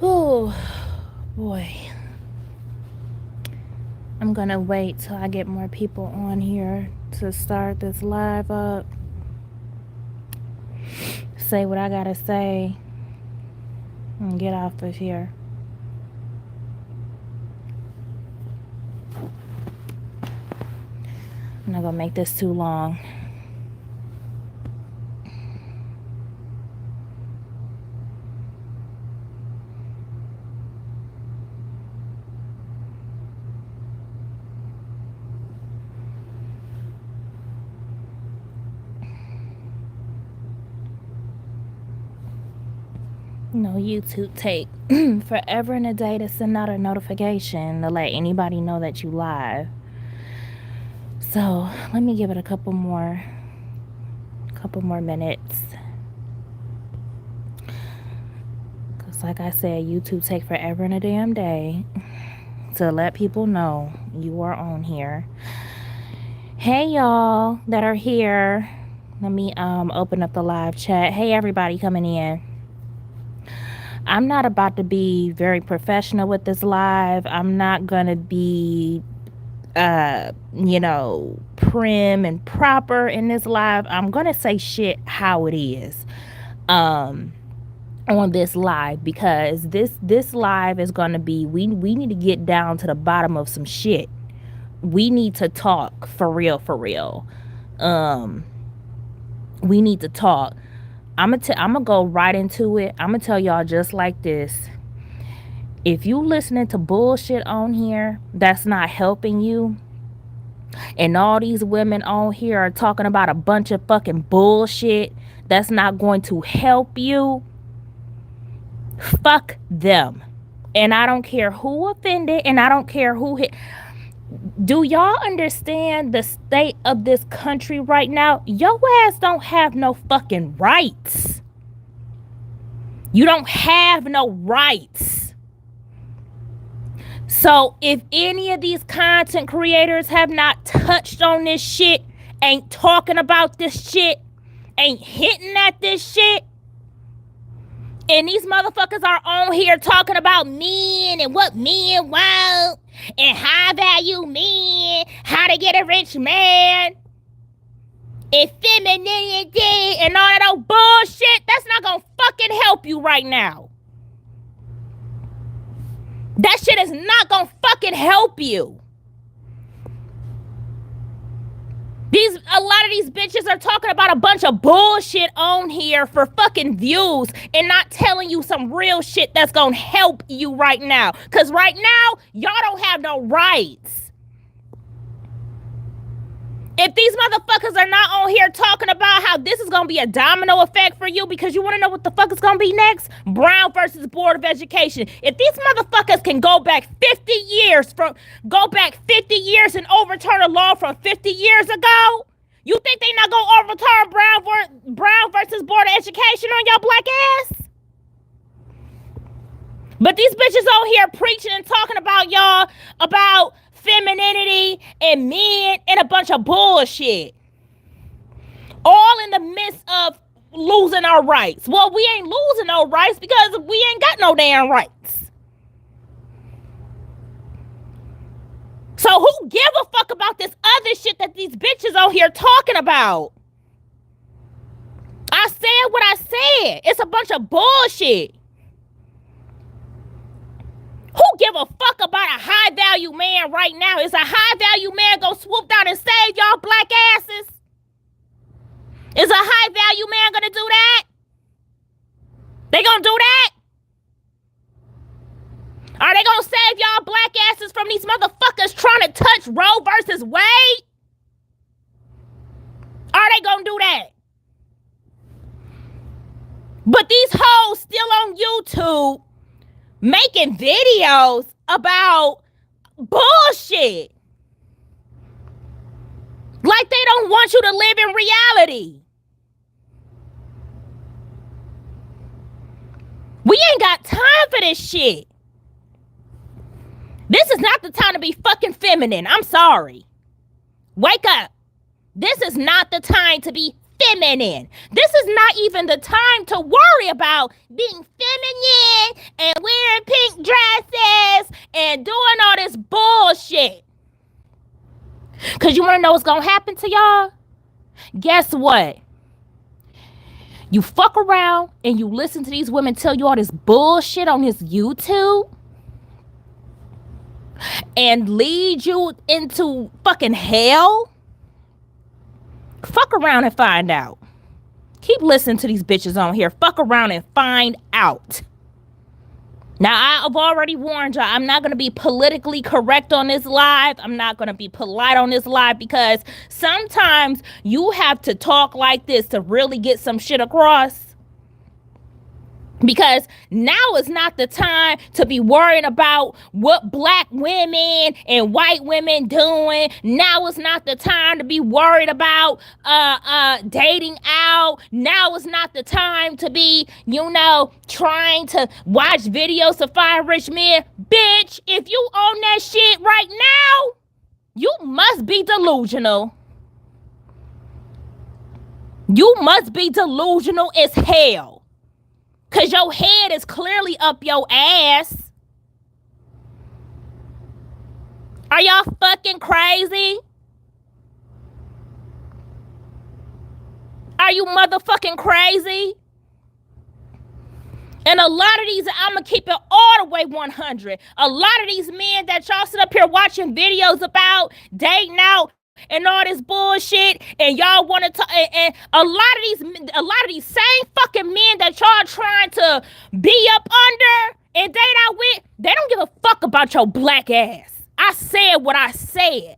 Oh, boy. I'm gonna wait till I get more people on here to start this live up. Say what I gotta say and get off of here. I'm not gonna make this too long. No, YouTube take forever and a day to send out a notification to let anybody know that you live. So let me give it a couple more minutes. Cause like I said, YouTube take forever and a damn day to let people know you are on here. Hey y'all that are here. Let me open up the live chat. Hey everybody coming in. I'm not about to be very professional with this live. I'm not gonna be prim and proper in this live. I'm gonna say shit how it is on this live, because this live is gonna be, we need to get down to the bottom of some shit. We need to talk for real. We need to talk. I'm gonna go right into it. I'm gonna tell y'all just like this. If you listening to bullshit on here that's not helping you, and all these women on here are talking about a bunch of fucking bullshit that's not going to help you, fuck them. And I don't care who offended, and I don't care who hit. Do y'all understand the state of this country right now? Your ass don't have no fucking rights. You don't have no rights. So if any of these content creators have not touched on this shit, ain't talking about this shit, ain't hitting at this shit, and these motherfuckers are on here talking about men and what men want and high value men, how to get a rich man, and femininity and all that old bullshit, that's not gonna fucking help you right now. That shit is not gonna fucking help you. A lot of these bitches are talking about a bunch of bullshit on here for fucking views and not telling you some real shit that's gonna help you right now. Cause right now, y'all don't have no rights. If these motherfuckers are not on here talking about how this is gonna be a domino effect for you, because you wanna know what the fuck is gonna be next? Brown versus Board of Education. If these motherfuckers can go back 50 years and overturn a law from 50 years ago, you think they not gonna overturn Brown versus Board of Education on your black ass? But these bitches on here preaching and talking about y'all, about femininity and men and a bunch of bullshit. All in the midst of losing our rights. Well, we ain't losing no rights because we ain't got no damn rights. So who give a fuck about this other shit that these bitches on here talking about? I said what I said. It's a bunch of bullshit. Who give a fuck about a high value man right now? Is a high value man gonna swoop down and save y'all black asses? Is a high value man gonna do that? They gonna do that? Are they gonna save y'all black asses from these motherfuckers trying to touch Roe versus Wade? Are they gonna do that? But these hoes still on YouTube making videos about bullshit. Like they don't want you to live in reality. We ain't got time for this shit. This is not the time to be fucking feminine. I'm sorry. Wake up. This is not the time to be feminine. This is not even the time to worry about being coming in and wearing pink dresses and doing all this bullshit. Because you want to know what's going to happen to y'all? Guess what? You fuck around and you listen to these women tell you all this bullshit on this YouTube and lead you into fucking hell. Fuck around and find out. Keep listening to these bitches on here. Fuck around and find out. Now, I've already warned y'all, I'm not going to be politically correct on this live. I'm not going to be polite on this live because sometimes you have to talk like this to really get some shit across. Because now is not the time to be worrying about what black women and white women doing. Now is not the time to be worried about dating out. Now is not the time to be, trying to watch videos to find rich men. Bitch, if you own that shit right now, you must be delusional. You must be delusional as hell. Because your head is clearly up your ass. Are y'all fucking crazy? Are you motherfucking crazy? And a lot of these, I'm going to keep it all the way 100. A lot of these men that y'all sit up here watching videos about, dating out, and all this bullshit, and y'all want to talk, and a lot of these same fucking men that y'all trying to be up under and date out with, they don't give a fuck about your black ass. I said what I said.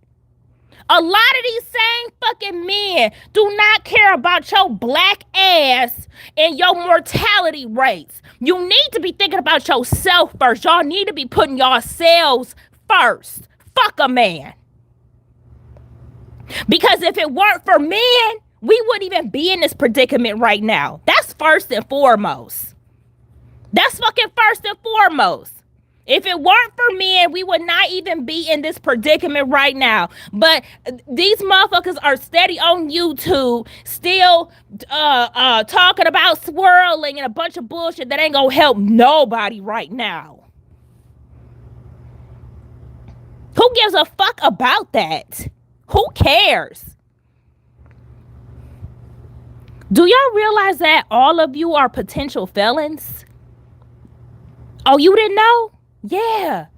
A lot of these same fucking men do not care about your black ass and your mortality rates. You need to be thinking about yourself first. Y'all need to be putting yourselves first. Fuck a man. Because if it weren't for men, we wouldn't even be in this predicament right now. That's first and foremost. That's fucking first and foremost. If it weren't for men, we would not even be in this predicament right now. But these motherfuckers are steady on YouTube, still talking about swirling and a bunch of bullshit that ain't gonna help nobody right now. Who gives a fuck about that? Who cares? Do y'all realize that all of you are potential felons? Oh, you didn't know? Yeah.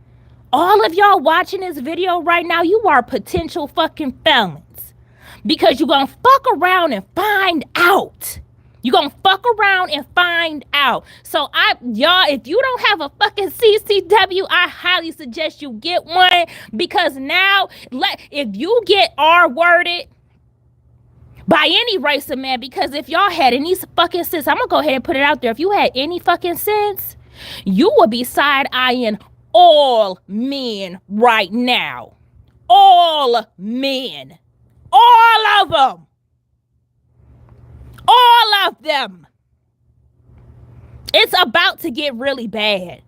All of y'all watching this video right now, you are potential fucking felons. Because you're going to fuck around and find out. You're going to fuck around and find out. So, y'all, if you don't have a fucking CCW, I highly suggest you get one. Because now, if you get R-worded by any race of man, because if y'all had any fucking sense, I'm going to go ahead and put it out there. If you had any fucking sense, you would be side-eyeing all men right now. All men. All of them. All of them. It's about to get really bad.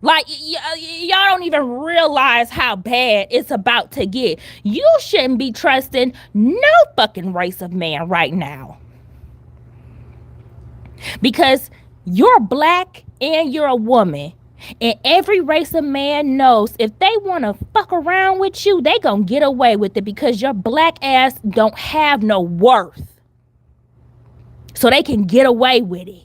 Like, y'all don't even realize how bad it's about to get. You shouldn't be trusting no fucking race of man right now. Because you're black and you're a woman. And every race of man knows if they want to fuck around with you, they gonna get away with it because your black ass don't have no worth. So they can get away with it.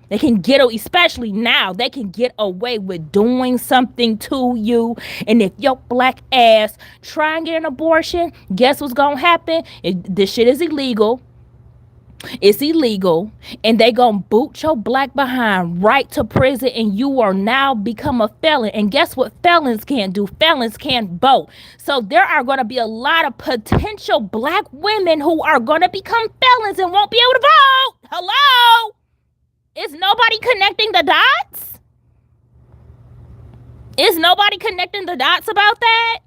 They can especially now, they can get away with doing something to you. And if your black ass try and get an abortion, guess what's gonna happen? This shit is illegal. It's illegal. And they gonna boot your black behind right to prison, and you are now become a felon. And guess what felons can't do? Felons can't vote. So there are gonna be a lot of potential black women who are gonna become felons and won't be able to vote. Hello? Is nobody connecting the dots? Is nobody connecting the dots about that?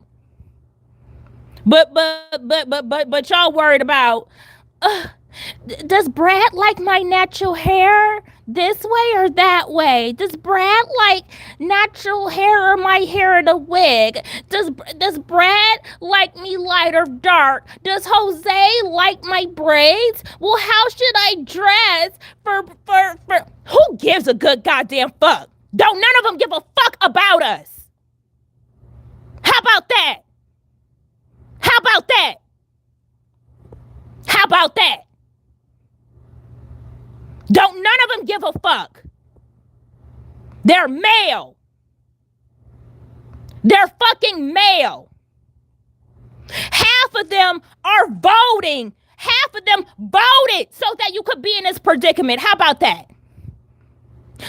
But y'all worried about does Brad like my natural hair this way or that way? Does Brad like natural hair or my hair in a wig? Does Brad like me light or dark? Does Jose like my braids? Well, how should I dress for who gives gives a good goddamn fuck. Don't none of them give a fuck about us. How about that? How about that? How about that? Don't none of them give a fuck. They're male. They're fucking male. Half of them are voting. Half of them voted so that you could be in this predicament. How about that?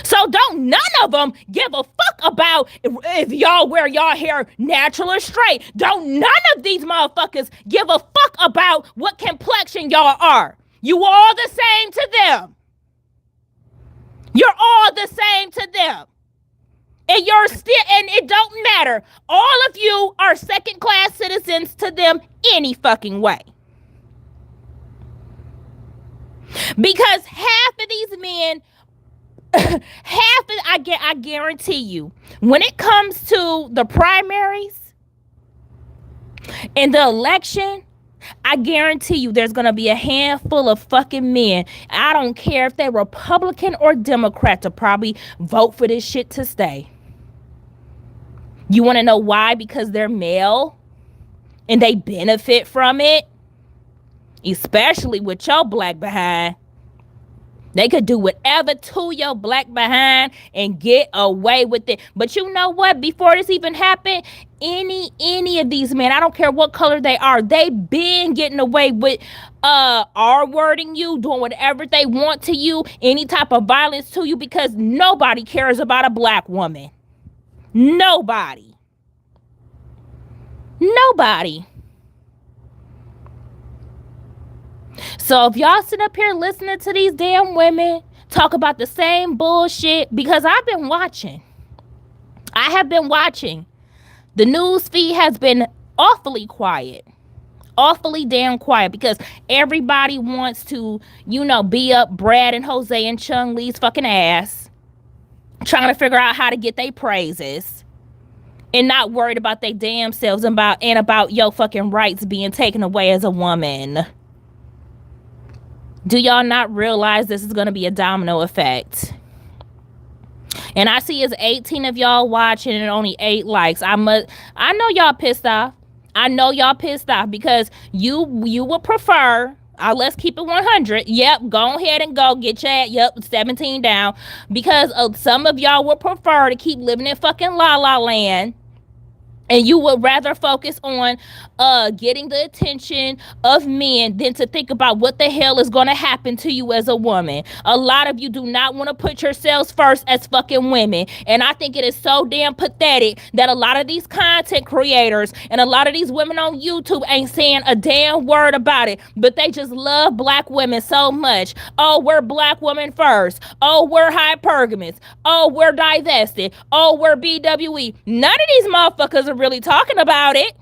So don't none of them give a fuck about if y'all wear y'all hair natural or straight. Don't none of these motherfuckers give a fuck about what complexion y'all are. You all the same to them. You're all the same to them. And you're still, and it don't matter. All of you are second-class citizens to them any fucking way. Because half of these men, I guarantee you, when it comes to the primaries and the election, I guarantee you there's going to be a handful of fucking men. I don't care if they're Republican or Democrat to probably vote for this shit to stay. You want to know why? Because they're male and they benefit from it. Especially with your black behind. They could do whatever to your black behind and get away with it. But you know what? Before this even happened, any of these men, I don't care what color they are, they been getting away with R-wording you, doing whatever they want to you, any type of violence to you, because nobody cares about a black woman. Nobody. Nobody. So if y'all sit up here listening to these damn women talk about the same bullshit, because I've been watching. I have been watching. The news feed has been awfully quiet. Awfully damn quiet, because everybody wants to, be up Brad and Jose and Chung Lee's fucking ass, trying to figure out how to get their praises, and not worried about their damn selves and about your fucking rights being taken away as a woman. Do y'all not realize this is going to be a domino effect? And I see it's 18 of y'all watching and only 8 likes. I know y'all pissed off. I know y'all pissed off because you would prefer, let's keep it 100. Yep, go ahead and go get your 17 down, because some of y'all would prefer to keep living in fucking La La Land. And you would rather focus on getting the attention of men than to think about what the hell is going to happen to you as a woman. A lot of you do not want to put yourselves first as fucking women. And I think it is so damn pathetic that a lot of these content creators and a lot of these women on YouTube ain't saying a damn word about it. But they just love black women so much. Oh, we're black women first. Oh, we're hypergamous. Oh, we're divested. Oh, we're BWE. None of these motherfuckers are really talking about it.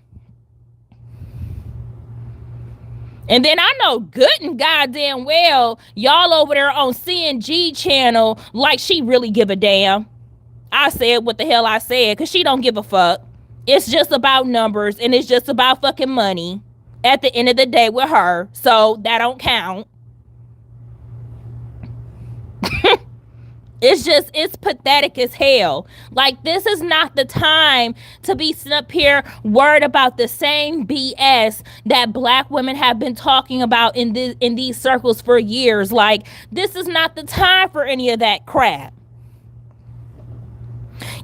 And then I know good and goddamn well y'all over there on CNG channel like she really give a damn. I said what the hell I said, because she don't give a fuck. It's just about numbers and it's just about fucking money at the end of the day with her, so that don't count. It's pathetic as hell. Like, this is not the time to be sitting up here worried about the same BS that black women have been talking about in these circles for years. Like, this is not the time for any of that crap.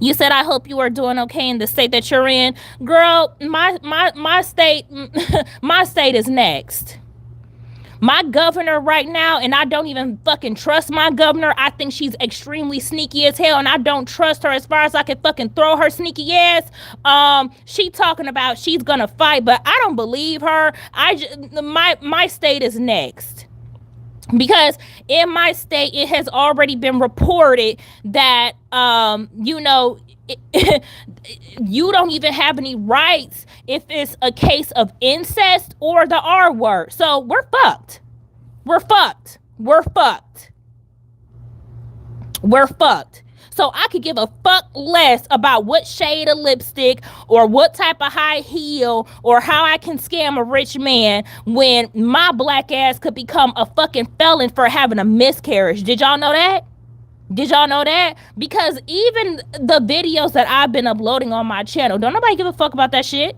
You said, I hope you are doing okay in the state that you're in. Girl, my state, my state is next. My governor right now, and I don't even fucking trust my governor. I think she's extremely sneaky as hell, and I don't trust her as far as I can fucking throw her sneaky ass. She talking about she's gonna fight, but I don't believe her. My state is next. Because in my state, it has already been reported that, you don't even have any rights if it's a case of incest or the R word. So we're fucked. We're fucked. We're fucked. We're fucked. So I could give a fuck less about what shade of lipstick or what type of high heel or how I can scam a rich man when my black ass could become a fucking felon for having a miscarriage. Did y'all know that? Did y'all know that? Because even the videos that I've been uploading on my channel, don't nobody give a fuck about that shit.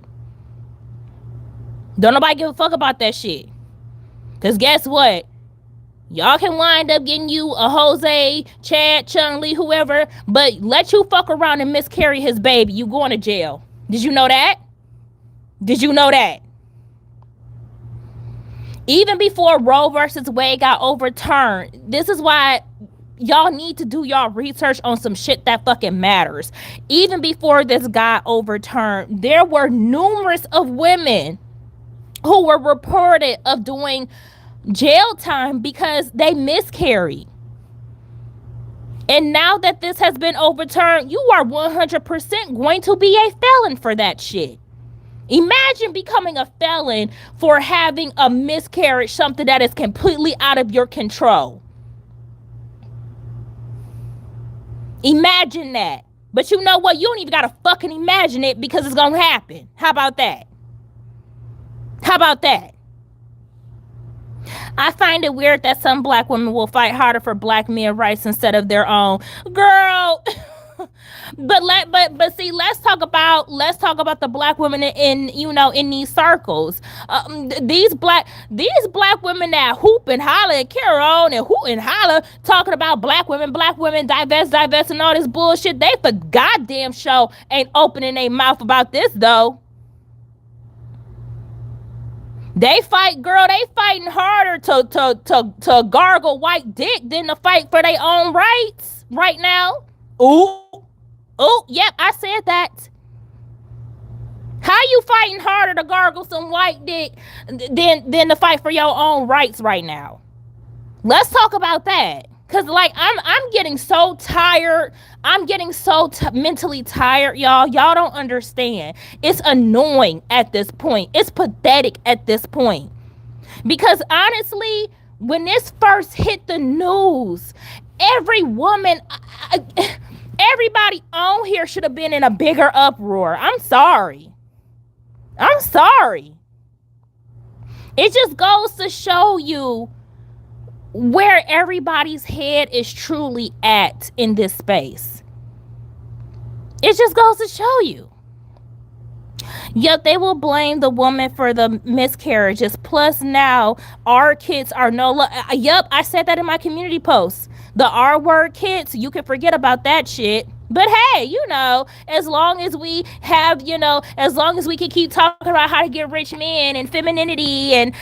Don't nobody give a fuck about that shit. Because guess what? Y'all can wind up getting you a Jose, Chad, Chung-Li, whoever, but let you fuck around and miscarry his baby, you going to jail. Did you know that? Did you know that? Even before Roe versus Wade got overturned, this is why y'all need to do y'all research on some shit that fucking matters. Even before this got overturned, there were numerous of women who were reported of doing jail time because they miscarried. And now that this has been overturned, you are 100% going to be a felon for that shit. Imagine becoming a felon for having a miscarriage, something that is completely out of your control. Imagine that. But you know what? You don't even gotta fucking imagine it because it's gonna happen. How about that? How about that? I find it weird that some black women will fight harder for black men rights instead of their own. Girl. But see, let's talk about the black women in these circles. These black women that hoop and holler and carry on and hoot and holler talking about black women divest and all this bullshit. They for goddamn show ain't opening their mouth about this though. They fight, girl. They fighting harder to gargle white dick than to fight for their own rights right now. Ooh, yep, I said that. How you fighting harder to gargle some white dick than to fight for your own rights right now? Let's talk about that. Cause like I'm getting so tired. I'm getting so mentally tired, y'all. Y'all don't understand. It's annoying at this point. It's pathetic at this point. Because honestly, when this first hit the news, every woman, everybody on here should have been in a bigger uproar. I'm sorry. It just goes to show you where everybody's head is truly at in this space. It just goes to show you. Yep, they will blame the woman for the miscarriages. Plus now our kids are yep, I said that in my community post. The R-word kids, you can forget about that shit. But hey, as long as we have, as long as we can keep talking about how to get rich men and femininity and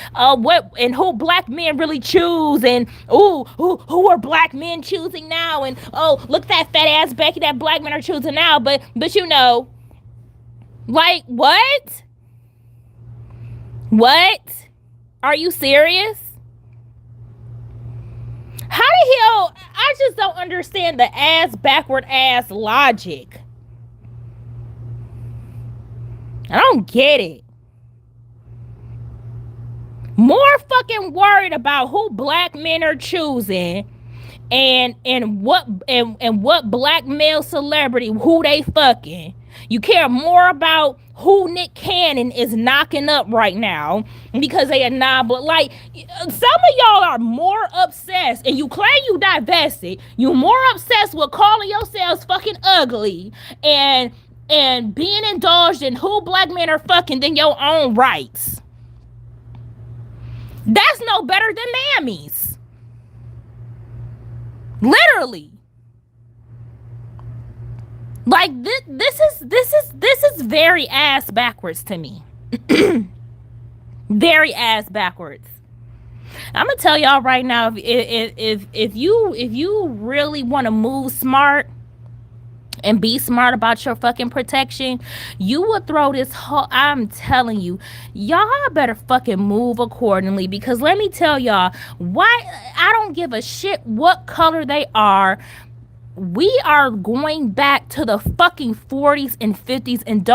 who black men really choose and who are black men choosing now and look at that fat ass Becky that black men are choosing now. But like what? What? Are you serious? How the hell? I just don't understand the backward ass logic. I don't get it. More fucking worried about who black men are choosing and what black male celebrity who they fucking. You care more about who Nick Cannon is knocking up right now because they are not, but like some of y'all are more obsessed, and you claim you divested. You more obsessed with calling yourselves fucking ugly and being indulged in who black men are fucking than your own rights. That's no better than mammies. Literally. Like this is very ass backwards to me. Very ass backwards. I'm gonna tell y'all right now, if you really want to move smart and be smart about your fucking protection, you would throw this whole, I'm telling you, y'all better fucking move accordingly, because let me tell y'all why. I don't give a shit what color they are. We are going back to the fucking 40s and 50s, and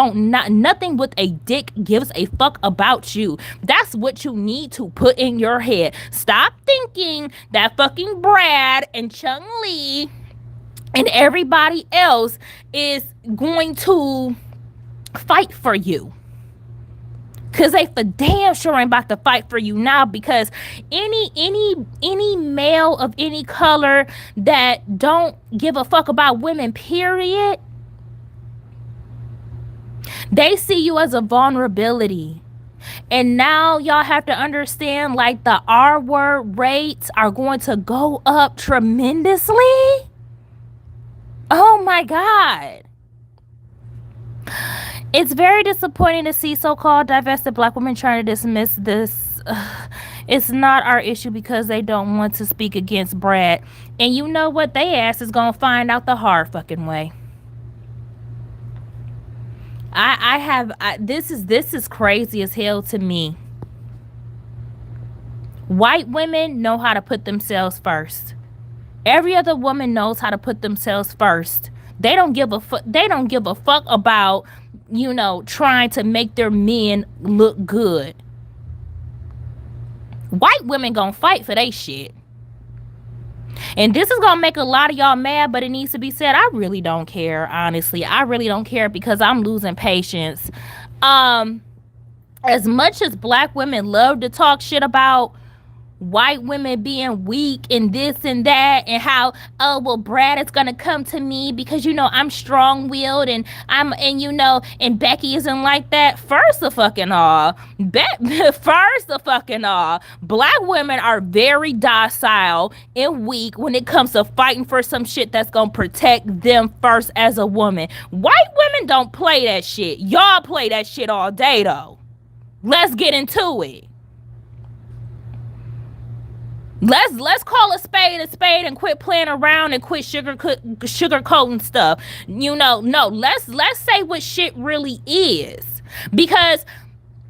nothing with a dick gives a fuck about you. That's what you need to put in your head. Stop thinking that fucking Brad and Chung-Li and everybody else is going to fight for you. Cause they for damn sure ain't about to fight for you now, because any male of any color that don't give a fuck about women, period, they see you as a vulnerability. And now y'all have to understand, like, the R-word rates are going to go up tremendously. Oh my God. It's very disappointing to see so-called divested black women trying to dismiss this. It's not our issue because they don't want to speak against Brad. And you know what? They ass is going to find out the hard fucking way. This is crazy as hell to me. White women know how to put themselves first. Every other woman knows how to put themselves first. They don't give a fuck about, you know, trying to make their men look good. White women gonna fight for they shit. And this is gonna make a lot of y'all mad, but it needs to be said. I really don't care, honestly. I really don't care, because I'm losing patience. As much as black women love to talk shit about white women being weak and this and that, and how, oh well, Brad is gonna come to me because, you know, I'm strong-willed and you know, and Becky isn't like that. First of all, black women are very docile and weak when it comes to fighting for some shit that's gonna protect them first as a woman. White women don't play that shit. Y'all play that shit all day though. Let's get into it. Let's call a spade and quit playing around and quit sugarcoating stuff. You know, no, let's say what shit really is. Because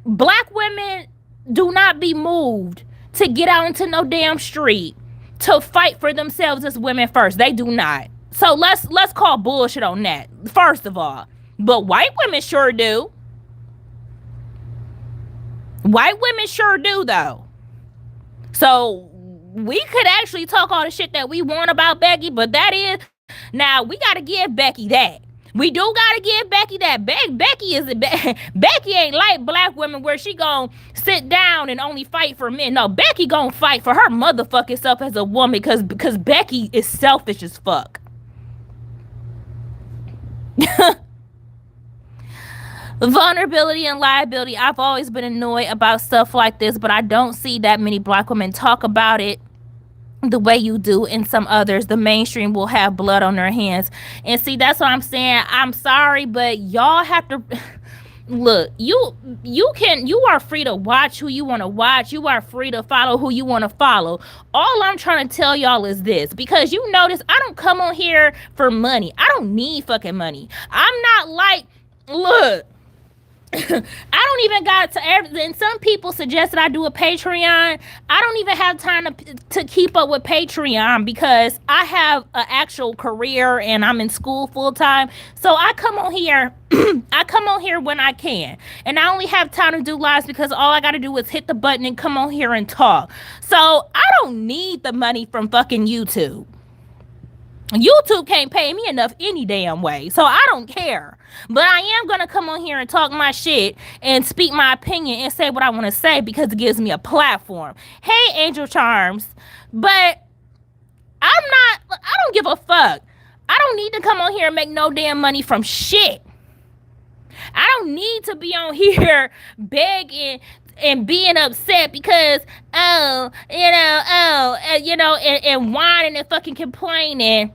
black women do not be moved to get out into no damn street to fight for themselves as women first. They do not. So let's call bullshit on that, first of all. But white women sure do. White women sure do though. So we could actually talk all the shit that we want about Becky, but that is, now we gotta give Becky that. We do gotta give Becky that. Becky ain't like black women where she gon' sit down and only fight for men. No, Becky gon' fight for her motherfucking self as a woman, because Becky is selfish as fuck. Vulnerability and liability. I've always been annoyed about stuff like this, but I don't see that many black women talk about it the way you do in some others. The mainstream will have blood on their hands. And see, that's what I'm saying. I'm sorry, but y'all have to look, you are free to watch who you want to watch. You are free to follow who you want to follow. All I'm trying to tell y'all is this, because you notice I don't come on here for money. I don't need fucking money. I'm not like, look, I don't even got to, and some people suggested I do a Patreon. I don't even have time to keep up with Patreon, because I have an actual career and I'm in school full time. So I come on here, when I can. And I only have time to do lives because all I got to do is hit the button and come on here and talk. So I don't need the money from fucking YouTube. YouTube can't pay me enough any damn way, so I don't care. But I am gonna come on here and talk my shit and speak my opinion and say what I want to say, because it gives me a platform. Hey, Angel Charms, but I don't give a fuck. I don't need to come on here and make no damn money from shit. I don't need to be on here begging and being upset because, and whining and fucking complaining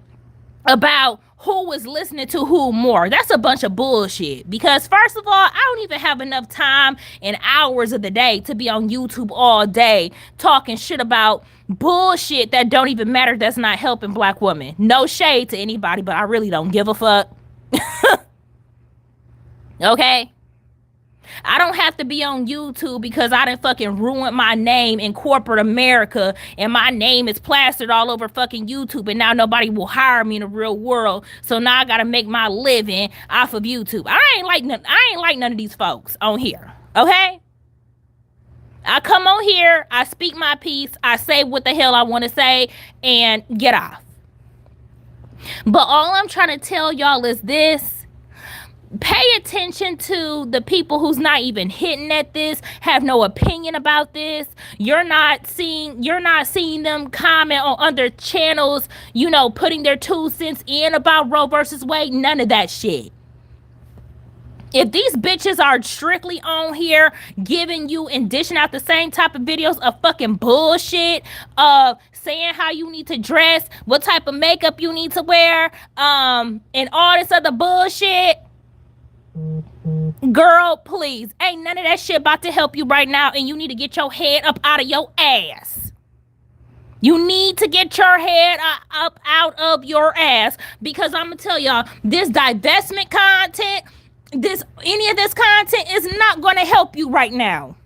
about who was listening to who more. That's a bunch of bullshit. Because first of all, I don't even have enough time and hours of the day to be on YouTube all day talking shit about bullshit that don't even matter, that's not helping black women. No shade to anybody, but I really don't give a fuck. Okay? I don't have to be on YouTube because I done fucking ruined my name in corporate America, and my name is plastered all over fucking YouTube, and now nobody will hire me in the real world. So now I gotta make my living off of YouTube. I ain't like none of these folks on here. Okay? I come on here, I speak my piece, I say what the hell I want to say, and get off. But all I'm trying to tell y'all is this. Pay attention to the people who's not even hitting at this, have no opinion about this. You're not seeing them comment on other channels, you know, putting their 2 cents in about Roe versus Wade. None of that shit. If these bitches are strictly on here giving you and dishing out the same type of videos of fucking bullshit, of saying how you need to dress, what type of makeup you need to wear, and all this other bullshit, girl, please, ain't none of that shit about to help you right now, and you need to get your head up out of your ass. You need to get your head up out of your ass, because I'm gonna tell y'all, this divestment content, any of this content is not gonna help you right now.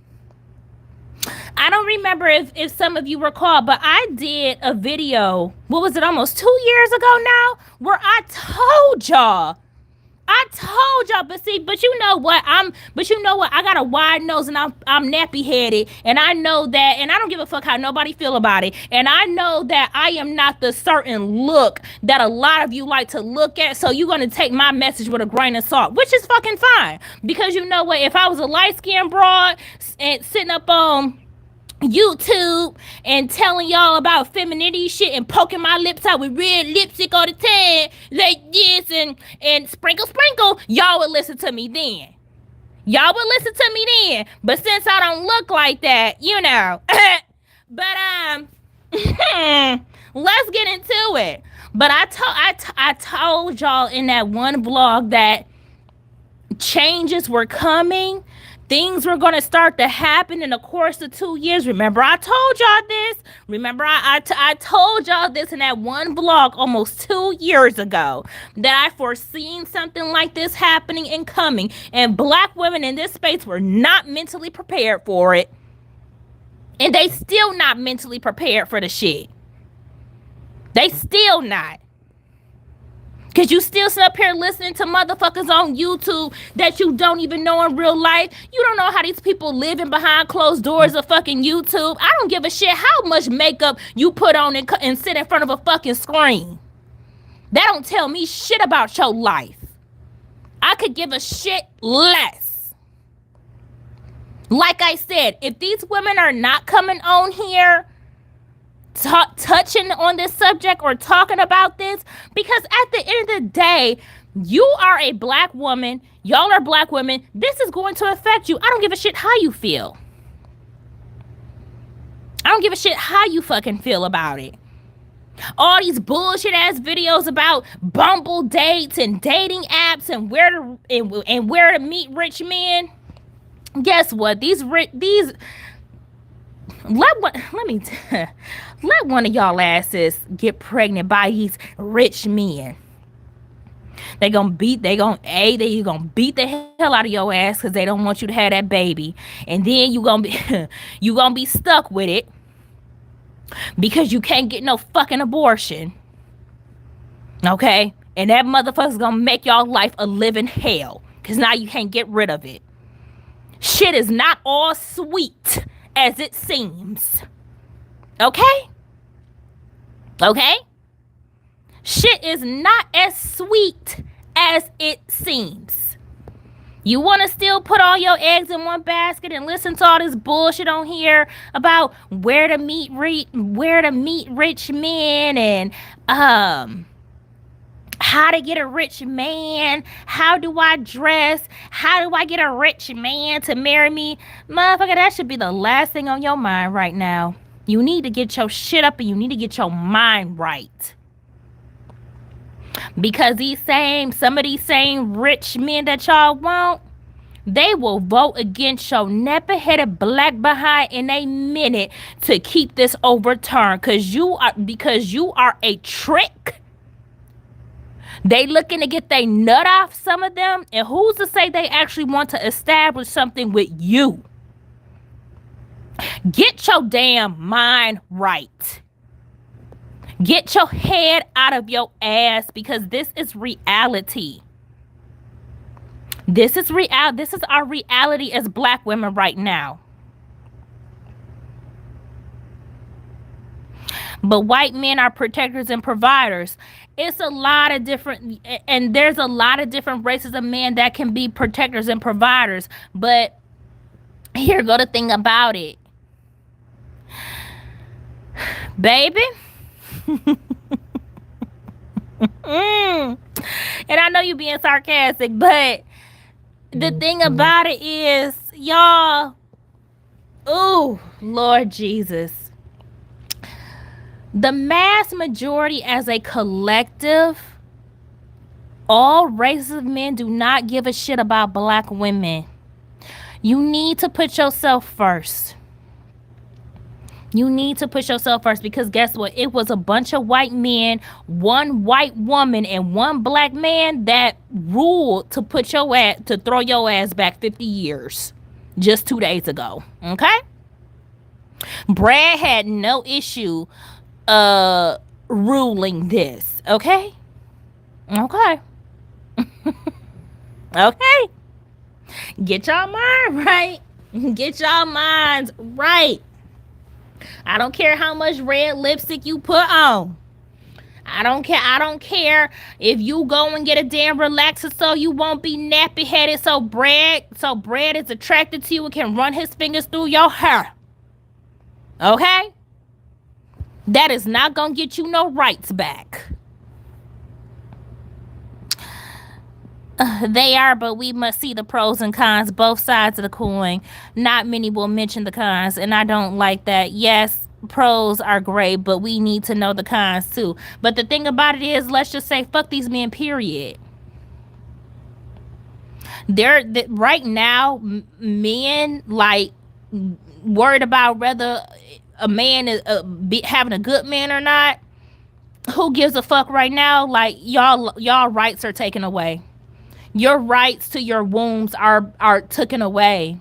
I don't remember if some of you recall, but I did a video, what was it, almost 2 years ago now, where I told y'all, but you know what? I got a wide nose and I'm nappy headed, and I know that, and I don't give a fuck how nobody feel about it. And I know that I am not the certain look that a lot of you like to look at. So you're gonna take my message with a grain of salt, which is fucking fine. Because you know what? If I was a light skinned broad and sitting up on YouTube and telling y'all about femininity shit and poking my lips out with red lipstick on the tan like this and sprinkle, y'all would listen to me then. But since I don't look like that, you know. But let's get into it. But I told y'all in that one vlog that changes were coming. Things were going to start to happen in the course of 2 years. Remember, I told y'all this. I told y'all this in that one vlog almost 2 years ago, that I foreseen something like this happening and coming. And black women in this space were not mentally prepared for it. And they still not mentally prepared for the shit. They still not. Because you still sit up here listening to motherfuckers on YouTube that you don't even know in real life. You don't know how these people living behind closed doors of fucking YouTube. I don't give a shit how much makeup you put on and sit in front of a fucking screen. That don't tell me shit about your life. I could give a shit less. Like I said, if these women are not coming on here touching on this subject or talking about this, because at the end of the day, you are a black woman, y'all are black women, this is going to affect you. I don't give a shit how you feel. I don't give a shit how you fucking feel about it. All these bullshit ass videos about Bumble dates and dating apps and where to meet rich men. Guess what? Let one of y'all asses get pregnant by these rich men. They gonna beat the hell out of your ass because they don't want you to have that baby, and then you gonna be stuck with it because you can't get no fucking abortion. Okay, and that motherfucker's gonna make y'all life a living hell because now you can't get rid of it. Shit is not all sweet as it seems. Okay? Shit is not as sweet as it seems. You want to still put all your eggs in one basket and listen to all this bullshit on here about where to meet rich men and how to get a rich man, how do I dress, how do I get a rich man to marry me? Motherfucker, that should be the last thing on your mind right now. You need to get your shit up and you need to get your mind right. Because some of these same rich men that y'all want, they will vote against your never-headed black behind in a minute to keep this overturned. Because you are a trick. They looking to get their nut off, some of them, and who's to say they actually want to establish something with you? Get your damn mind right. Get your head out of your ass, because this is reality. This is our reality as black women right now. But white men are protectors and providers. It's a lot of different, and there's a lot of different races of men that can be protectors and providers. But here go the thing about it, baby. And I know you being sarcastic, but the thing about it is, y'all, oh, Lord Jesus, the mass majority as a collective, all races of men do not give a shit about black women. You need to put yourself first. You need to put yourself first, because guess what? It was a bunch of white men, one white woman, and one black man that ruled to put your ass, to throw your ass back 50 years just 2 days ago. Okay? Brad had no issue ruling this. Okay? Okay. Okay. Get y'all mind right. Get y'all minds right. I don't care how much red lipstick you put on. I don't care. I don't care if you go and get a damn relaxer so you won't be nappy headed. So Brad is attracted to you and can run his fingers through your hair. Okay? That is not gonna get you no rights back. They are, but we must see the pros and cons, both sides of the coin. Not many will mention the cons, and I don't like that. Yes, pros are great, but we need to know the cons too. But the thing about it is, let's just say, fuck these men, period. Right now, men, like, worried about whether a man is having a good man or not. Who gives a fuck right now? Like, y'all rights are taken away. Your rights to your wombs are taken away.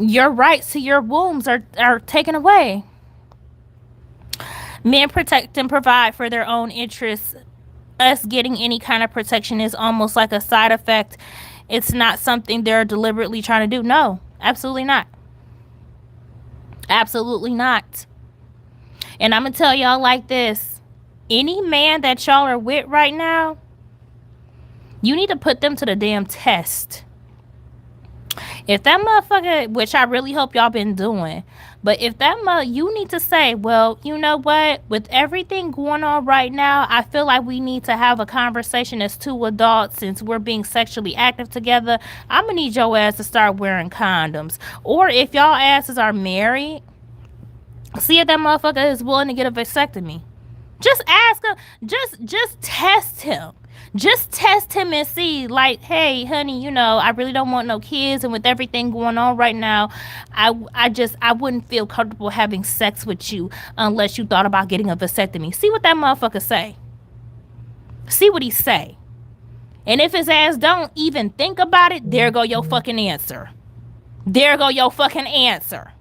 Your rights to your wombs are taken away. Men protect and provide for their own interests. Us getting any kind of protection is almost like a side effect. It's not something they're deliberately trying to do. No, absolutely not. Absolutely not. And I'm going to tell y'all like this. Any man that y'all are with right now, you need to put them to the damn test. If that motherfucker, which I really hope y'all been doing, but if that you need to say, well, you know what? With everything going on right now, I feel like we need to have a conversation as two adults since we're being sexually active together. I'm going to need your ass to start wearing condoms. Or if y'all asses are married, see if that motherfucker is willing to get a vasectomy. Just ask him. Just test him. Just test him and see, like, hey, honey, you know, I really don't want no kids, and with everything going on right now, I wouldn't feel comfortable having sex with you unless you thought about getting a vasectomy. See what that motherfucker say. See what he say. And if his ass don't even think about it, there go your fucking answer. There go your fucking answer.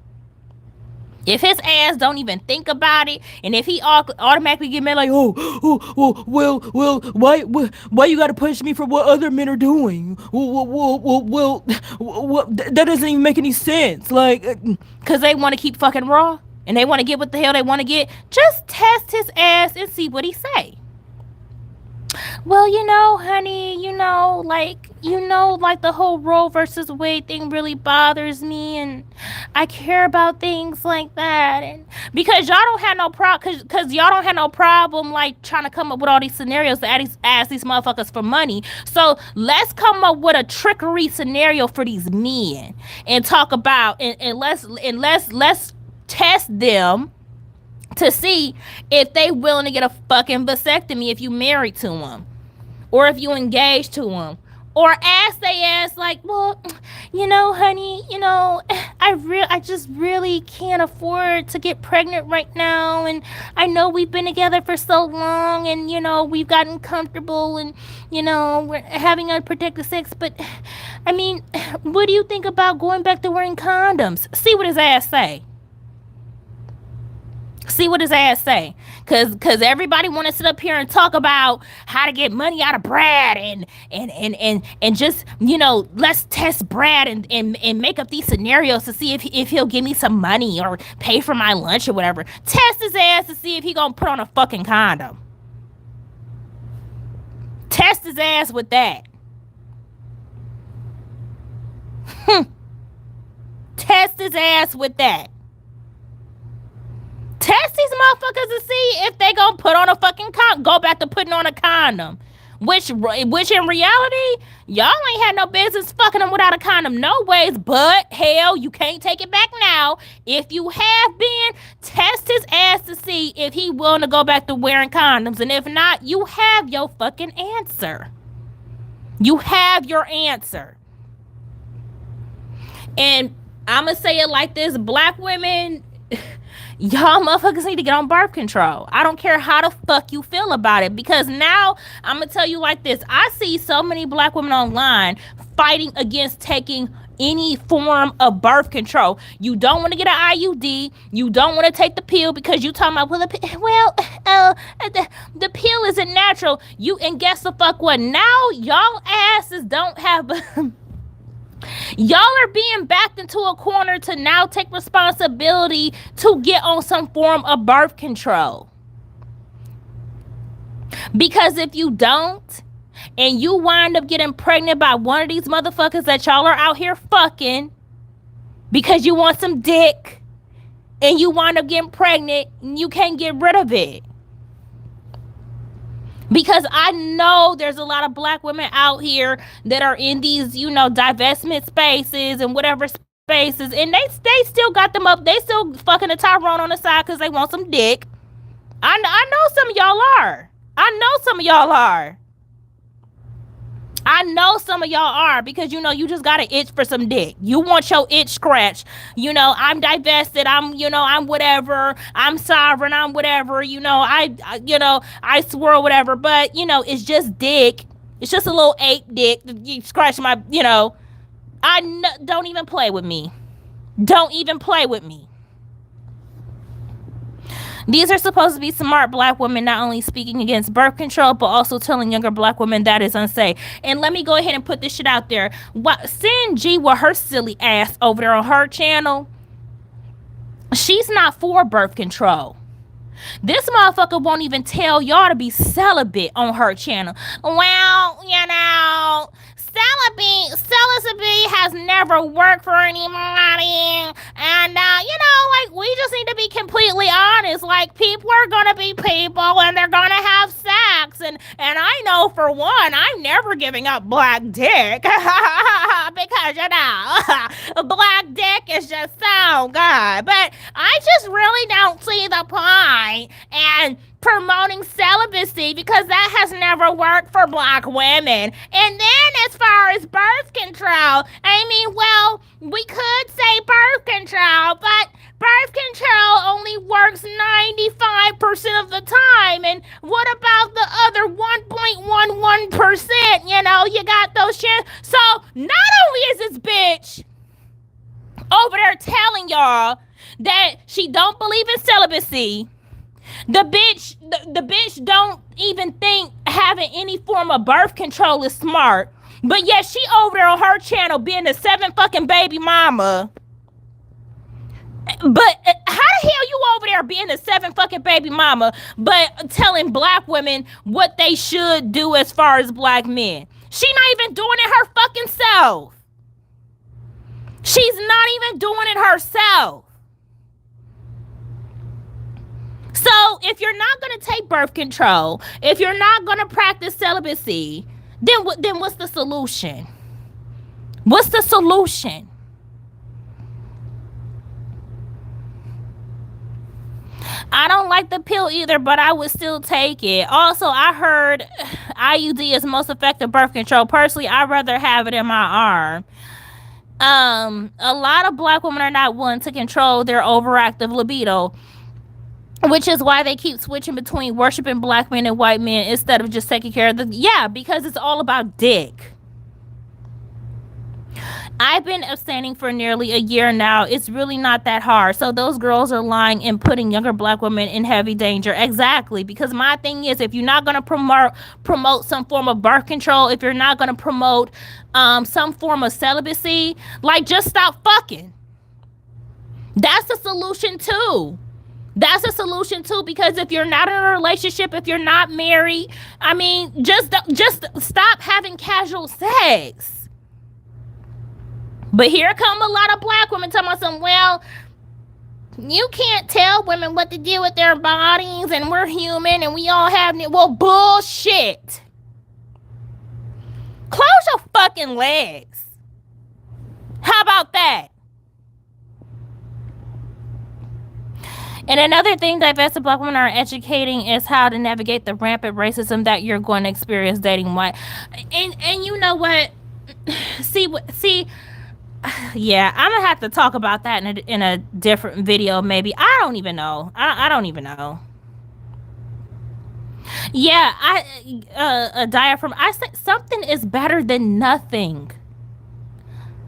If his ass don't even think about it, and if he automatically get mad like, well, why you gotta punish me for what other men are doing? Well, that doesn't even make any sense. Like, cause they want to keep fucking raw, and they want to get what the hell they want to get. Just test his ass and see what he say. Well, you know, honey, like the whole Roe versus Wade thing really bothers me, and I care about things like that, and because y'all don't have no because y'all don't have no problem like trying to come up with all these scenarios to ask these motherfuckers for money. So let's come up with a trickery scenario for these men and talk about and let's test them to see if they willing to get a fucking vasectomy if you married to them, or if you engaged to them, or ask they ass like, well, you know, honey, you know, I just really can't afford to get pregnant right now, and I know we've been together for so long, and you know we've gotten comfortable, and you know we're having unprotected sex, but I mean, what do you think about going back to wearing condoms? See what his ass say. See what his ass say. Cause everybody wanna sit up here and talk about how to get money out of Brad and just, let's test Brad and make up these scenarios to see if he'll give me some money or pay for my lunch or whatever. Test his ass to see if he gonna put on a fucking condom. Test his ass with that. Test his ass with that. Test these motherfuckers to see if they gonna put on a fucking go back to putting on a condom. Which in reality, y'all ain't had no business fucking them without a condom no ways, but hell, you can't take it back now. If you have been, test his ass to see if he willing to go back to wearing condoms. And if not, you have your fucking answer. You have your answer. And I'ma say it like this, black women, y'all motherfuckers need to get on birth control. I don't care how the fuck you feel about it, because now I'm gonna tell you like this. I see so many black women online fighting against taking any form of birth control. You don't want to get an IUD. You don't want to take the pill because you talking about, the pill isn't natural. And guess the fuck what? Now y'all asses don't have y'all are being backed into a corner to now take responsibility to get on some form of birth control. Because if you don't, and you wind up getting pregnant by one of these motherfuckers that y'all are out here fucking because you want some dick, and you wind up getting pregnant, and you can't get rid of it. Because I know there's a lot of black women out here that are in these, divestment spaces and whatever spaces, and they still got them up. They still fucking a Tyrone on the side because they want some dick. I know some of y'all are. I know some of y'all are because, you just got an itch for some dick. You want your itch scratched. I'm divested. I'm whatever. I'm sovereign. I'm whatever. I swirl whatever. But, it's just dick. It's just a little ape dick. You scratch my, don't even play with me. Don't even play with me. These are supposed to be smart black women, not only speaking against birth control, but also telling younger black women that is unsafe. And let me go ahead and put this shit out there. Sin G with her silly ass over there on her channel, she's not for birth control. This motherfucker won't even tell y'all to be celibate on her channel. Well, celibacy has never worked for anybody. And, we just need to be completely honest. Like, people are going to be people and they're going to have sex. And I know for one, I'm never giving up black dick. Because, black dick is just so good. But I just really don't see the point in promoting celibacy because that has never worked for black women. And then as far as birth control, we could say birth control, but birth control only works 95% of the time. And what about the other 1.11%? You got those chances. So not only is this bitch over there telling y'all that she don't believe in celibacy, the bitch don't even think having any form of birth control is smart. But yet she over there on her channel being the 7 fucking baby mama. But how the hell you over there being the 7 fucking baby mama, but telling black women what they should do as far as black men? She not even doing it her fucking self. She's not even doing it herself. So if you're not going to take birth control, if you're not going to practice celibacy, then what's the solution? What's the solution? I don't like the pill either, but I would still take it. Also, I heard IUD is most effective birth control. Personally, I'd rather have it in my arm. A lot of black women are not willing to control their overactive libido, which is why they keep switching between worshiping black men and white men instead of just taking care of because it's all about dick. I've been abstaining for nearly a year now. It's really not that hard. So those girls are lying and putting younger black women in heavy danger. Exactly. Because my thing is, if you're not going to promote some form of birth control, if you're not going to promote some form of celibacy, like, just stop fucking. That's the solution too. That's a solution too, because if you're not in a relationship, if you're not married, I mean, just stop having casual sex. But here come a lot of black women talking about some, well, you can't tell women what to do with their bodies, and we're human and we all have, well, bullshit. Close your fucking legs. How about that? And another thing divested black women are educating is how to navigate the rampant racism that you're going to experience dating white. And you know what? See, yeah, I'm gonna have to talk about that in a different video, maybe. I don't even know. I don't even know. Yeah, a diaphragm. I said something is better than nothing.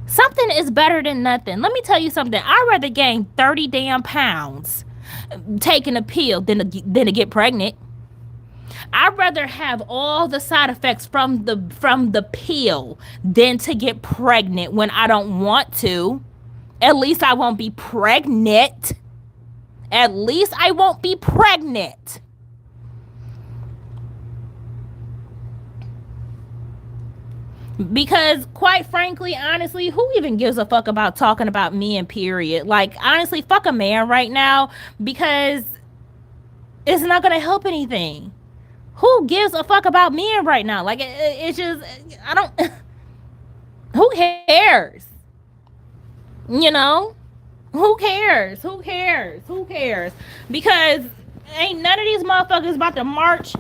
Something is better than nothing. Let me tell you something. I'd rather gain 30 damn pounds taking a pill than to get pregnant. I'd rather have all the side effects from the pill than to get pregnant when I don't want to. At least I won't be pregnant. At least I won't be pregnant. Because quite frankly, honestly, who even gives a fuck about talking about men, period? Like, honestly, fuck a man right now, because it's not gonna help anything. Who gives a fuck about men right now? Like, it's just, I don't, who cares? You know? Who cares? Who cares? Who cares? Because ain't none of these motherfuckers about to march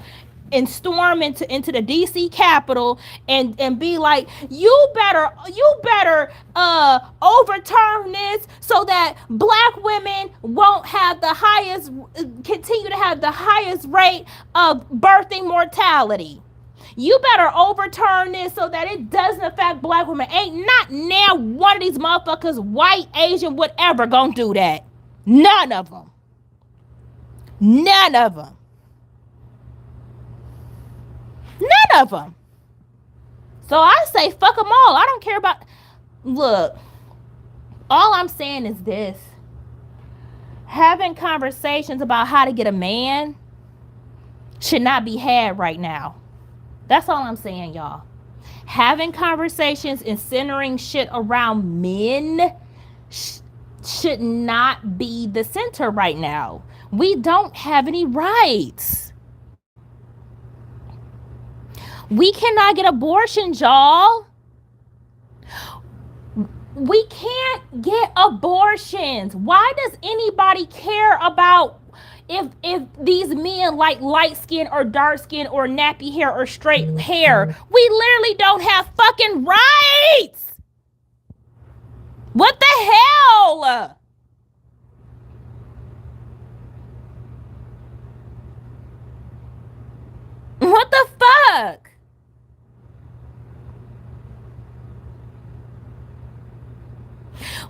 and storm into the DC Capitol and be like, you better overturn this so that black women won't have the highest, continue to have the highest rate of birthing mortality. You better overturn this so that it doesn't affect black women. Ain't not now one of these motherfuckers, white, Asian, whatever, gonna do that. None of them. None of them. None of them. So I say fuck them all. I don't care about... Look, all I'm saying is this. Having conversations about how to get a man should not be had right now. That's all I'm saying, y'all. Having conversations and centering shit around men should not be the center right now. We don't have any rights. We cannot get abortions, y'all. We can't get abortions. Why does anybody care about if these men like light skin or dark skin or nappy hair or straight hair? We literally don't have fucking rights. What the hell? What the fuck?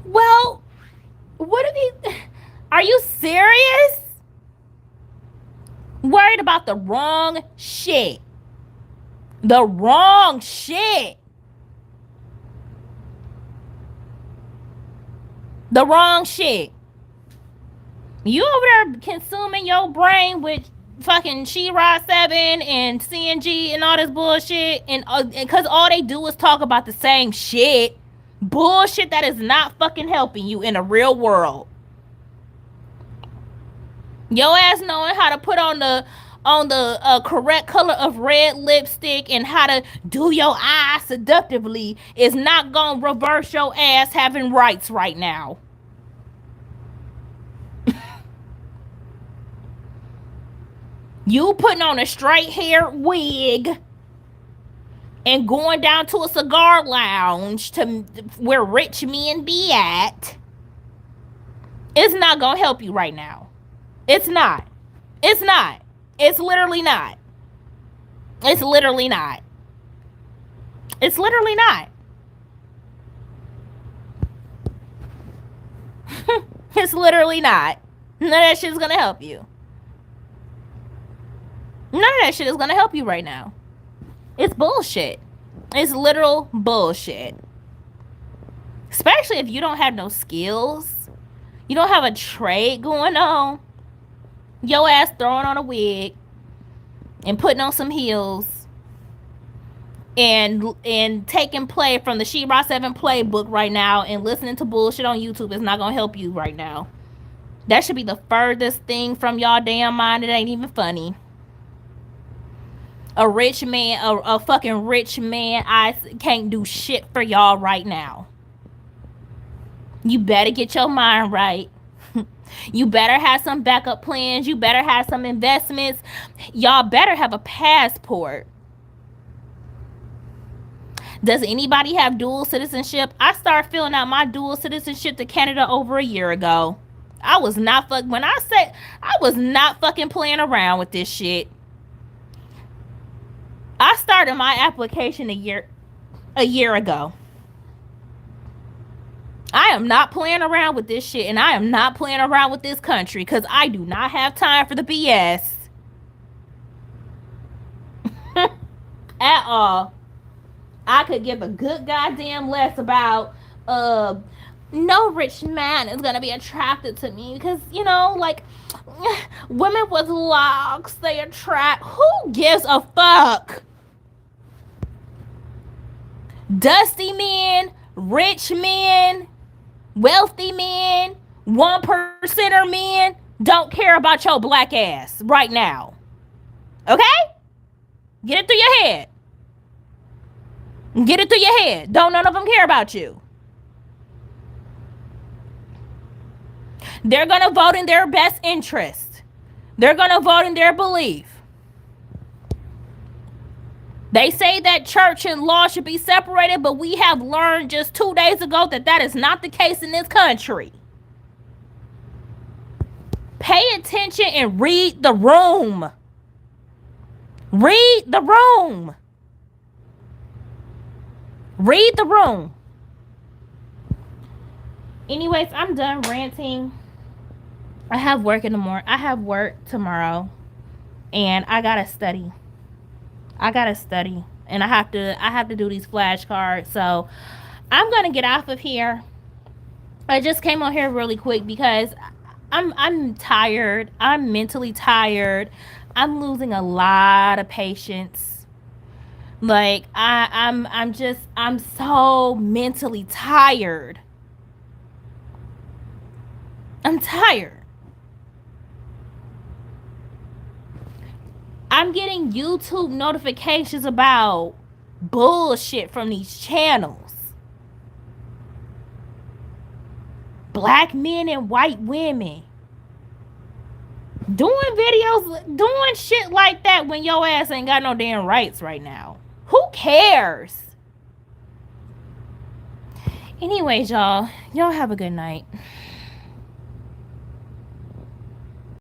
Well, what are these? Are you serious? Worried about the wrong shit. The wrong shit. The wrong shit. You over there consuming your brain with fucking She-Ra 7 and CNG and all this bullshit, and because all they do is talk about the same shit. Bullshit that is not fucking helping you in the real world. Your ass knowing how to put on the correct color of red lipstick and how to do your eyes seductively is not gonna reverse your ass having rights right now. You putting on a straight hair wig and going down to a cigar lounge to where rich men be at, it's not gonna help you right now. It's not. It's not. It's literally not. It's literally not. It's literally not. It's literally not. None of that shit is gonna help you. None of that shit is gonna help you right now. It's bullshit. It's literal bullshit. Especially if you don't have no skills. You don't have a trade going on. Your ass throwing on a wig and putting on some heels and taking play from the She-Ra 7 playbook right now and listening to bullshit on YouTube is not gonna help you right now. That should be the furthest thing from y'all damn mind. It ain't even funny. A rich man, a fucking rich man, I can't do shit for y'all right now. You better get your mind right. You better have some backup plans. You better have some investments. Y'all better have a passport. Does anybody have dual citizenship? I started filling out my dual citizenship to Canada over a year ago. I was not when I said I was not fucking playing around with this shit. I started my application a year ago. I am not playing around with this shit, and I am not playing around with this country because I do not have time for the BS. At all. I could give a good goddamn less about no rich man is gonna be attracted to me because, you know, like, women with locks, they attract. Who gives a fuck? Dusty men, rich men, wealthy men, 1%er men don't care about your black ass right now. Okay? Get it through your head. Get it through your head. Don't none of them care about you. They're going to vote in their best interest. They're going to vote in their belief. They say that church and law should be separated, but we have learned just 2 days ago that that is not the case in this country. Pay attention and read the room. Read the room. Read the room. Anyways, I'm done ranting. I have work in the morning. I have work tomorrow, and I gotta study. And I have to do these flashcards. So I'm gonna get off of here. I just came on here really quick because I'm tired. I'm mentally tired. I'm losing a lot of patience. Like I'm so mentally tired. I'm tired. I'm getting YouTube notifications about bullshit from these channels. Black men and white women doing videos, doing shit like that when your ass ain't got no damn rights right now. Who cares? Anyways, y'all have a good night.